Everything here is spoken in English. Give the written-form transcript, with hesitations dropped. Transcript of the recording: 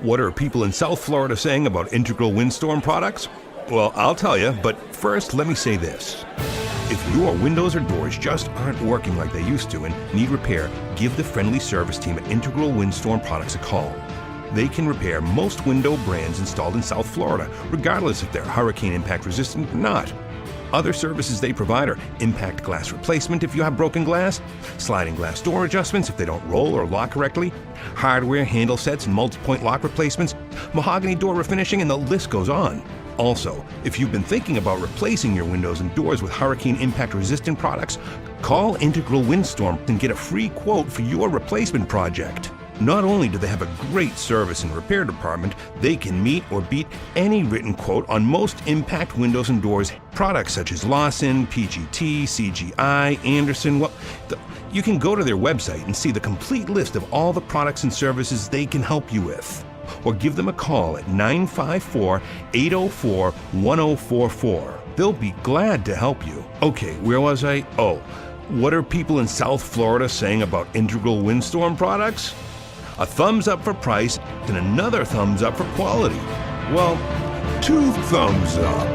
What are people in South Florida saying about Integral Windstorm products? Well, I'll tell you, but first let me say this. If your windows or doors just aren't working like they used to and need repair, give the friendly service team at Integral Windstorm Products a call. They can repair most window brands installed in South Florida, regardless if they're hurricane impact resistant or not. Other services they provide are impact glass replacement if you have broken glass, sliding glass door adjustments if they don't roll or lock correctly, hardware handle sets and multi-point lock replacements, mahogany door refinishing, and the list goes on. Also, if you've been thinking about replacing your windows and doors with hurricane impact resistant products, call Integral Windstorm and get a free quote for your replacement project. Not only do they have a great service and repair department, they can meet or beat any written quote on most impact windows and doors products such as Lawson, PGT, CGI, Anderson. Well, you can go to their website and see the complete list of all the products and services they can help you with. Or give them a call at 954-804-1044. They'll be glad to help you. Okay, where was I? Oh, what are people in South Florida saying about Integral Windstorm products? A thumbs up for price and another thumbs up for quality. Well, 2 thumbs up.